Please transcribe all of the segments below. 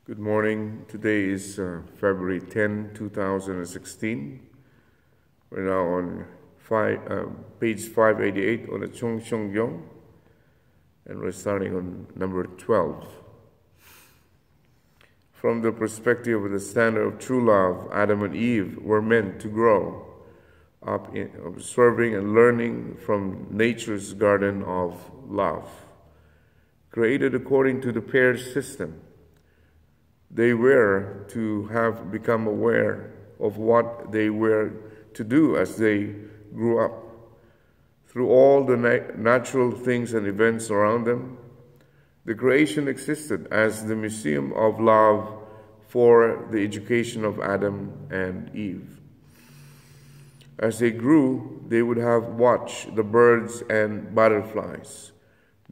Good morning. Today is February 10, 2016. We're now on page 588 on the Cheon Seong, and we're starting on number 12. From the perspective of the standard of true love, Adam and Eve were meant to grow up in observing and learning from nature's garden of love. Created according to the pair system, they were to have become aware of what they were to do as they grew up. Through all the natural things and events around them, the creation existed as the museum of love for the education of Adam and Eve. As they grew, they would have watched the birds and butterflies,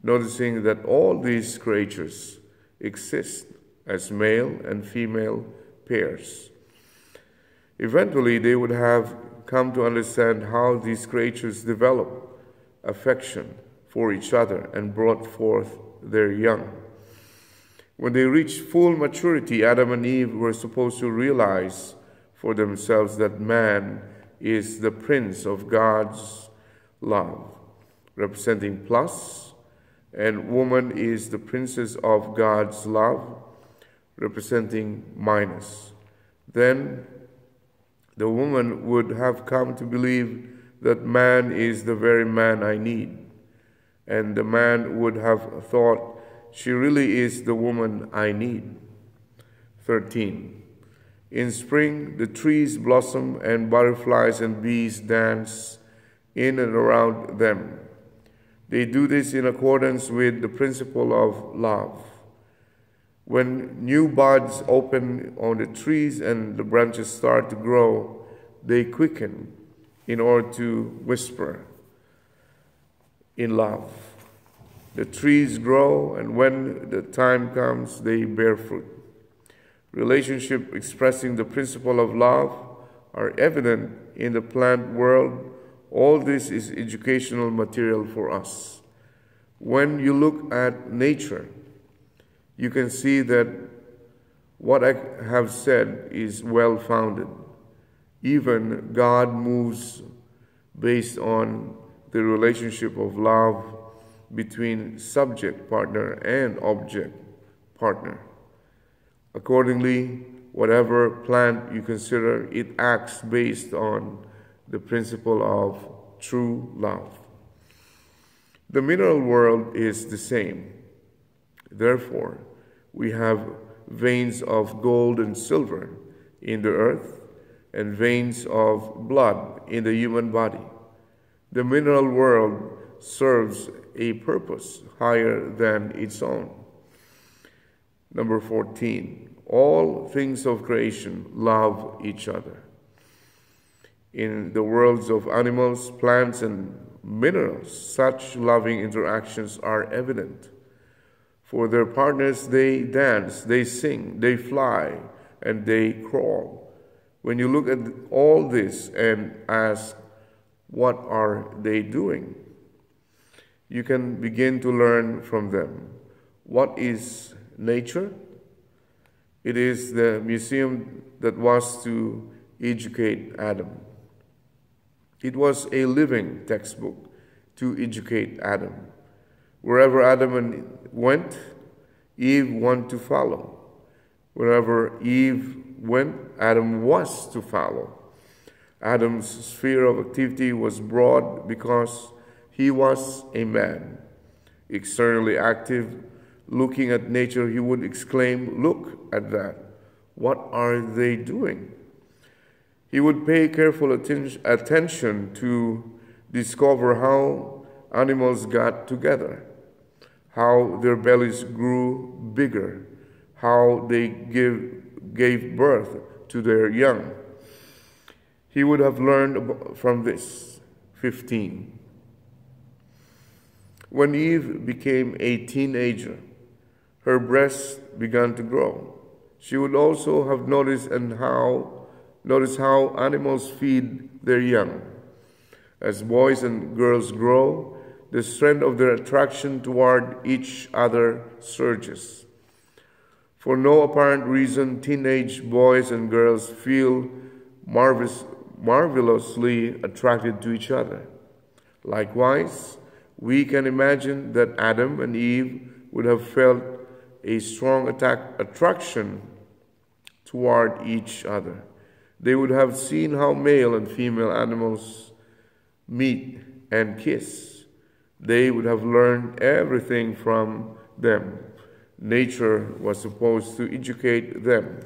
noticing that all these creatures exist as male and female pairs. Eventually, they would have come to understand how these creatures develop affection for each other and brought forth their young. When they reached full maturity, Adam and Eve were supposed to realize for themselves that man is the prince of God's love, representing plus, and woman is the princess of God's love, representing minus. Then the woman would have come to believe that man is the very man I need, and the man would have thought she really is the woman I need. 13. In spring, the trees blossom and butterflies and bees dance in and around them. They do this in accordance with the principle of love. When new buds open on the trees and the branches start to grow, they quicken in order to whisper in love. The trees grow, and when the time comes, they bear fruit. Relationships expressing the principle of love are evident in the plant world. All this is educational material for us. When you look at nature, you can see that what I have said is well-founded. Even God moves based on the relationship of love between subject partner and object partner. Accordingly, whatever plant you consider, it acts based on the principle of true love. The mineral world is the same. Therefore, we have veins of gold and silver in the earth and veins of blood in the human body. The mineral world serves a purpose higher than its own. Number 14, all things of creation love each other. In the worlds of animals, plants, and minerals, such loving interactions are evident. For their partners, they dance, they sing, they fly, and they crawl. When you look at all this and ask, what are they doing? You can begin to learn from them. What is nature? It is the museum that was to educate Adam. It was a living textbook to educate Adam. Wherever Adam went, Eve wanted to follow. Wherever Eve went, Adam was to follow. Adam's sphere of activity was broad because he was a man. Externally active, looking at nature, he would exclaim, "Look at that. What are they doing?" He would pay careful attention to discover how animals got together, how their bellies grew bigger, how they gave birth to their young. He would have learned from this. 15. When Eve became a teenager, her breasts began to grow. She would also have noticed how animals feed their young. As boys and girls grow, the strength of their attraction toward each other surges. For no apparent reason, teenage boys and girls feel marvelously attracted to each other. Likewise, we can imagine that Adam and Eve would have felt a strong attraction toward each other. They would have seen how male and female animals meet and kiss. They would have learned everything from them. Nature was supposed to educate them.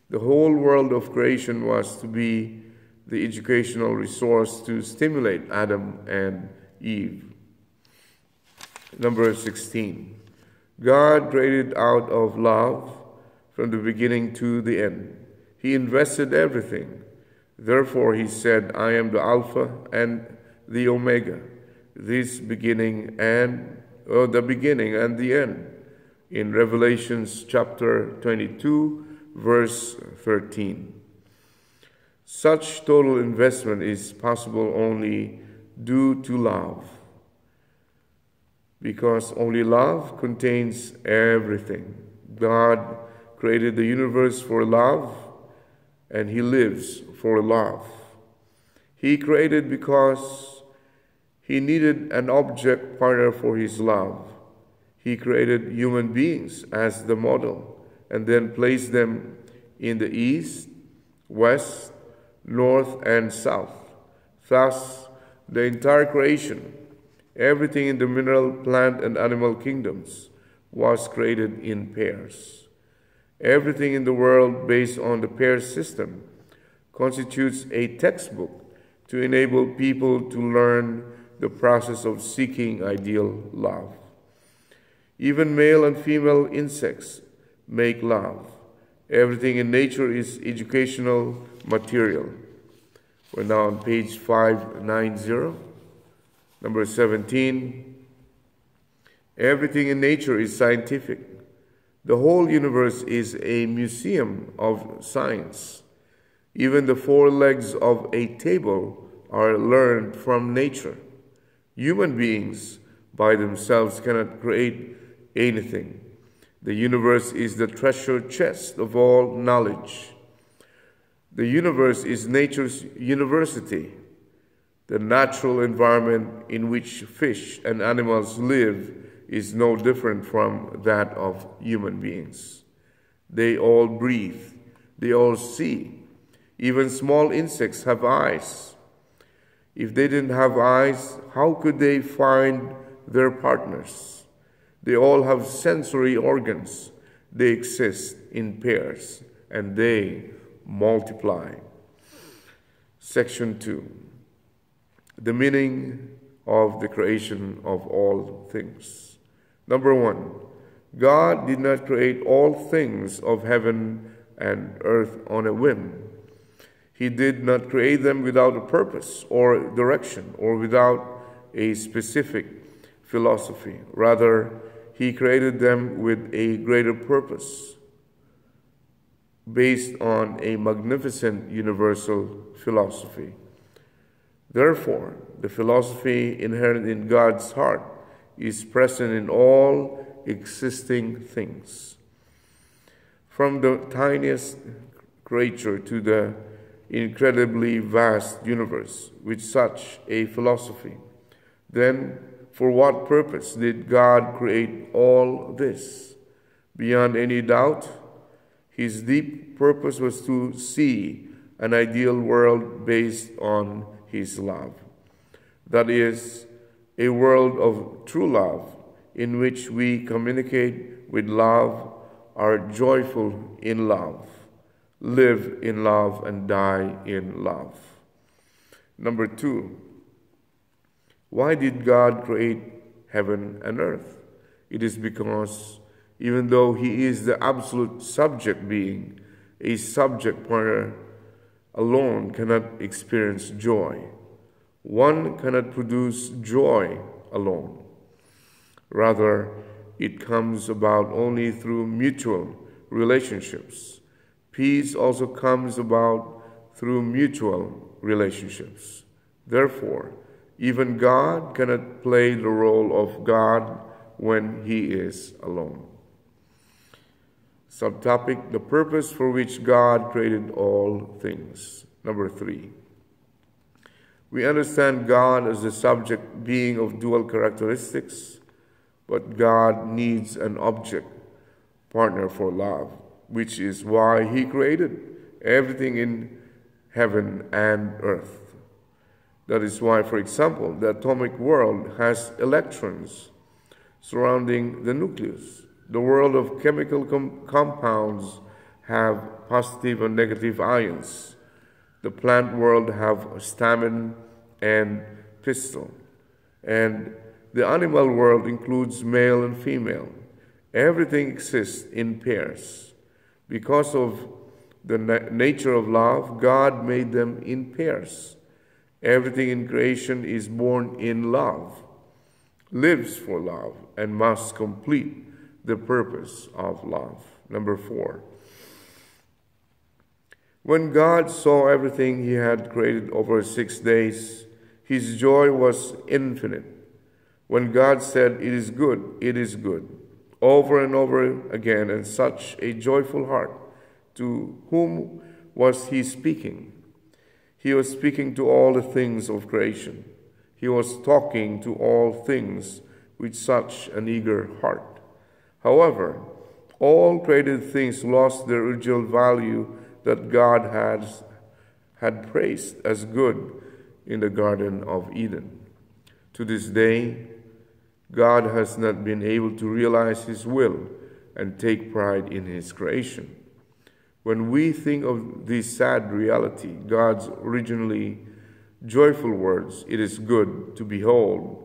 The whole world of creation was to be the educational resource to stimulate Adam and Eve. Number 16. God created out of love from the beginning to the end. He invested everything. Therefore, he said, I am the Alpha and the Omega, the beginning and the end. In Revelations chapter 22, verse 13. Such total investment is possible only due to love, because only love contains everything. God created the universe for love, and He lives for love. He created because He needed an object partner for His love. He created human beings as the model and then placed them in the east, west, north, and south. Thus, the entire creation, everything in the mineral, plant, and animal kingdoms, was created in pairs. Everything in the world based on the pair system constitutes a textbook to enable people to learn the process of seeking ideal love. Even male and female insects make love. Everything in nature is educational material. We're now on page 590. Number 17. Everything in nature is scientific. The whole universe is a museum of science. Even the four legs of a table are learned from nature. Human beings by themselves cannot create anything. The universe is the treasure chest of all knowledge. The universe is nature's university. The natural environment in which fish and animals live is no different from that of human beings. They all breathe. They all see. Even small insects have eyes. If they didn't have eyes, how could they find their partners? They all have sensory organs. They exist in pairs, and they multiply. Section 2. The meaning of the creation of all things. Number 1. God did not create all things of heaven and earth on a whim. He did not create them without a purpose or direction or without a specific philosophy. Rather, He created them with a greater purpose based on a magnificent universal philosophy. Therefore, the philosophy inherent in God's heart is present in all existing things. From the tiniest creature to the incredibly vast universe with such a philosophy, then for what purpose did God create all this? Beyond any doubt, His deep purpose was to see an ideal world based on His love. That is, a world of true love in which we communicate with love, are joyful in love, live in love, and die in love. Number 2. Why did God create heaven and earth? It is because even though He is the absolute subject being, a subject partner alone cannot experience joy. One cannot produce joy alone. Rather, it comes about only through mutual relationships. Peace also comes about through mutual relationships. Therefore, even God cannot play the role of God when He is alone. Subtopic, the purpose for which God created all things. Number 3. We understand God as a subject being of dual characteristics, but God needs an object partner for love, which is why He created everything in heaven and earth. That is why, for example, the atomic world has electrons surrounding the nucleus. The world of chemical compounds have positive and negative ions. The plant world have stamen and pistil. And the animal world includes male and female. Everything exists in pairs. Because of the nature of love, God made them in pairs. Everything in creation is born in love, lives for love, and must complete the purpose of love. Number 4. When God saw everything He had created over 6 days, His joy was infinite. When God said, "It is good," over and over again, and such a joyful heart, to whom was He speaking? He was speaking to all the things of creation. He was talking to all things with such an eager heart. However, all created things lost their original value that God had praised as good in the Garden of Eden. To this day, God has not been able to realize His will and take pride in His creation. When we think of this sad reality, God's originally joyful words, "It is good to behold,"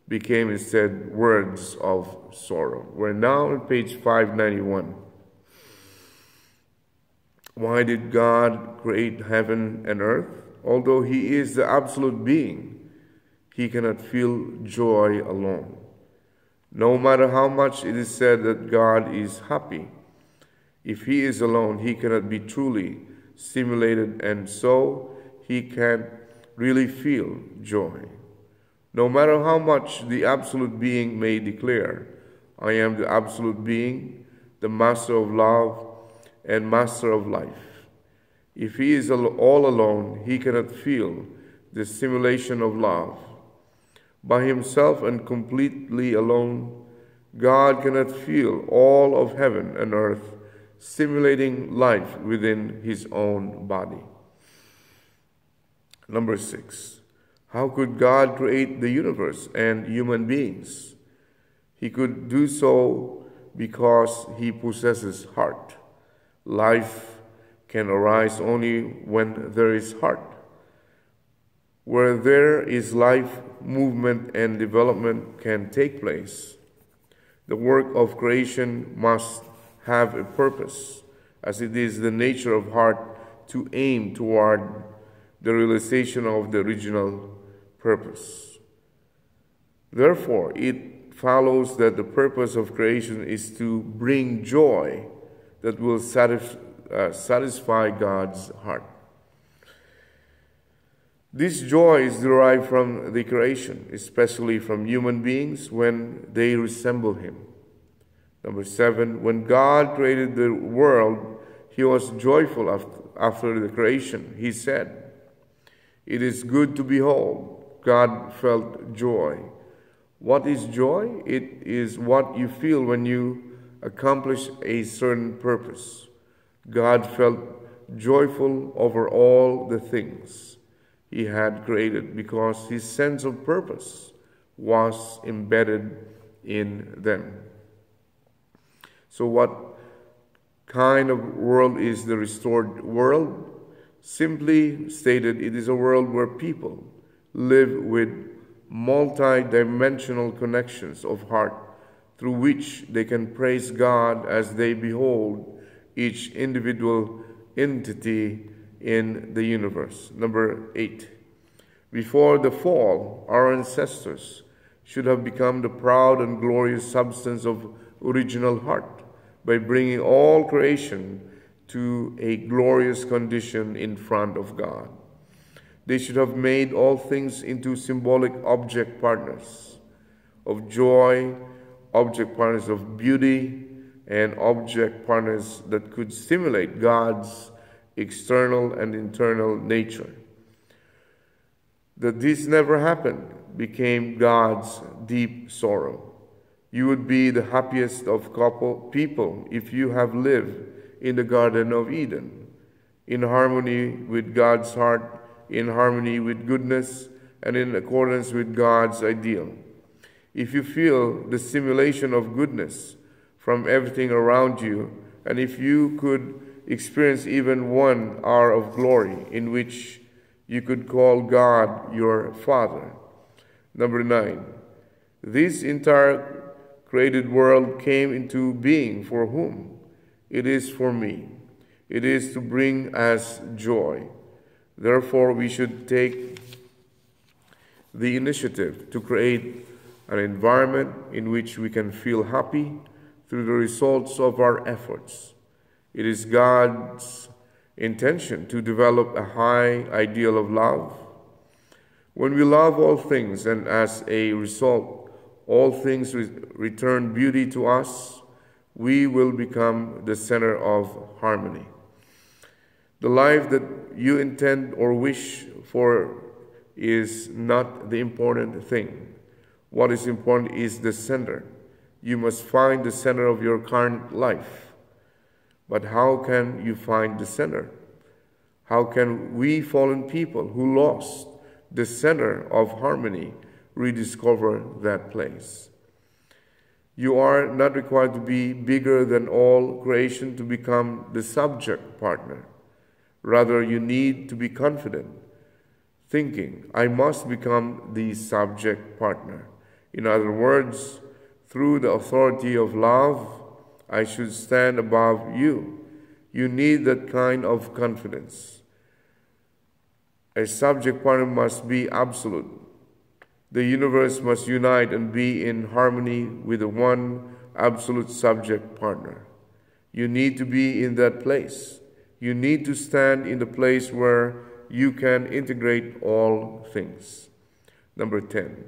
became instead words of sorrow. We're now on page 591. Why did God create heaven and earth? Although He is the absolute being, He cannot feel joy alone. No matter how much it is said that God is happy, if He is alone, He cannot be truly stimulated, and so He can't really feel joy. No matter how much the absolute being may declare, "I am the absolute being, the master of love and master of life," if He is all alone, He cannot feel the stimulation of love. By Himself and completely alone, God cannot feel all of heaven and earth stimulating life within His own body. Number 6. How could God create the universe and human beings? He could do so because He possesses heart. Life can arise only when there is heart. Where there is life, movement and development can take place. The work of creation must have a purpose, as it is the nature of heart to aim toward the realization of the original purpose. Therefore, it follows that the purpose of creation is to bring joy that will satisfy God's heart. This joy is derived from the creation, especially from human beings when they resemble Him. Number 7, when God created the world, He was joyful after the creation. He said, "It is good to behold." God felt joy. What is joy? It is what you feel when you accomplish a certain purpose. God felt joyful over all the things He had created because His sense of purpose was embedded in them. So what kind of world is the restored world? Simply stated, it is a world where people live with multi-dimensional connections of heart through which they can praise God as they behold each individual entity in the universe. Number 8. Before the fall, our ancestors should have become the proud and glorious substance of original heart by bringing all creation to a glorious condition in front of God. They should have made all things into symbolic object partners of joy, object partners of beauty, and object partners that could stimulate God's external and internal nature. That this never happened became God's deep sorrow. You would be the happiest of people if you have lived in the Garden of Eden, in harmony with God's heart, in harmony with goodness, and in accordance with God's ideal. If you feel the stimulation of goodness from everything around you, and if you could experience even 1 hour of glory in which you could call God your Father. Number 9, this entire created world came into being for whom? It is for me. It is to bring us joy. Therefore, we should take the initiative to create an environment in which we can feel happy through the results of our efforts. It is God's intention to develop a high ideal of love. When we love all things, and as a result, all things return beauty to us, we will become the center of harmony. The life that you intend or wish for is not the important thing. What is important is the center. You must find the center of your current life. But how can you find the center? How can we fallen people who lost the center of harmony rediscover that place? You are not required to be bigger than all creation to become the subject partner. Rather, you need to be confident, thinking, I must become the subject partner. In other words, through the authority of love, I should stand above you. You need that kind of confidence. A subject partner must be absolute. The universe must unite and be in harmony with the one absolute subject partner. You need to be in that place. You need to stand in the place where you can integrate all things. Number 10.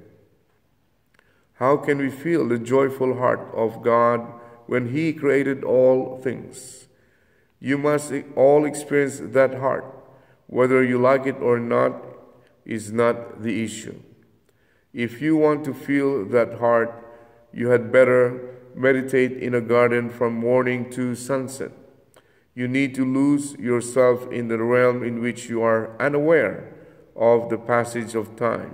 How can we feel the joyful heart of God when He created all things? You must all experience that heart. Whether you like it or not is not the issue. If you want to feel that heart, you had better meditate in a garden from morning to sunset. You need to lose yourself in the realm in which you are unaware of the passage of time.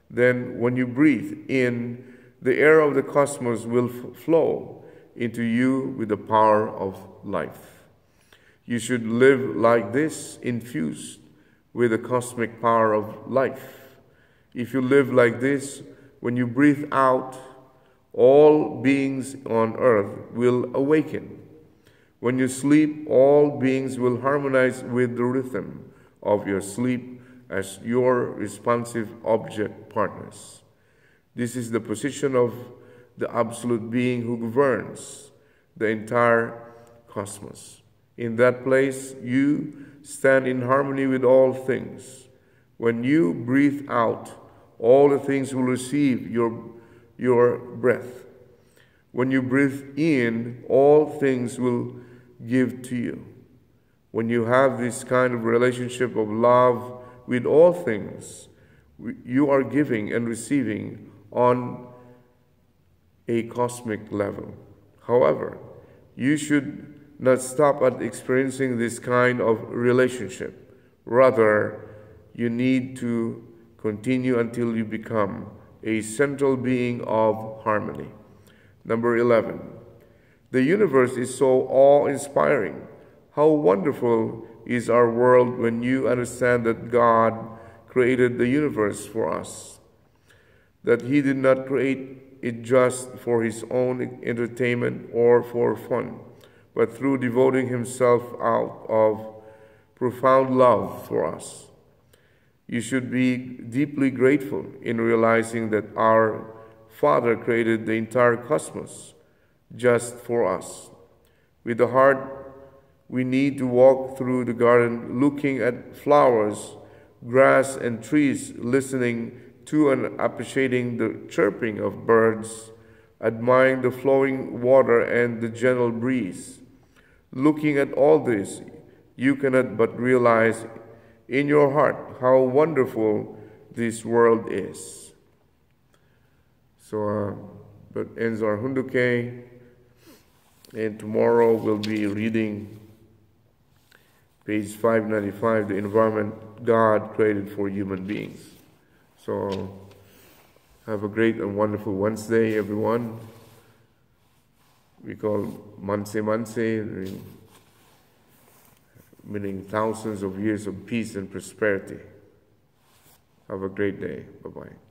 Then, when you breathe in, the air of the cosmos will flow into you with the power of life. You should live like this, infused with the cosmic power of life. If you live like this, when you breathe out, all beings on earth will awaken. When you sleep, all beings will harmonize with the rhythm of your sleep as your responsive object partners. This is the position of the absolute being who governs the entire cosmos. In that place, you stand in harmony with all things. When you breathe out, all the things will receive your breath. When you breathe in, all things will give to you. When you have this kind of relationship of love with all things, you are giving and receiving on a cosmic level. However, you should not stop at experiencing this kind of relationship. Rather, you need to continue until you become a central being of harmony. Number 11. The universe is so awe-inspiring. How wonderful is our world when you understand that God created the universe for us, that He did not create it just for His own entertainment or for fun, but through devoting Himself out of profound love for us. You should be deeply grateful in realizing that our Father created the entire cosmos just for us. With the heart, we need to walk through the garden looking at flowers, grass, and trees, listening to and appreciating the chirping of birds, admiring the flowing water and the gentle breeze. Looking at all this, you cannot but realize in your heart how wonderful this world is. So that ends our Hunduke, and tomorrow we'll be reading page 595, the environment God created for human beings. So have a great and wonderful Wednesday, everyone. We call Manse, meaning thousands of years of peace and prosperity. Have a great day. Bye-bye.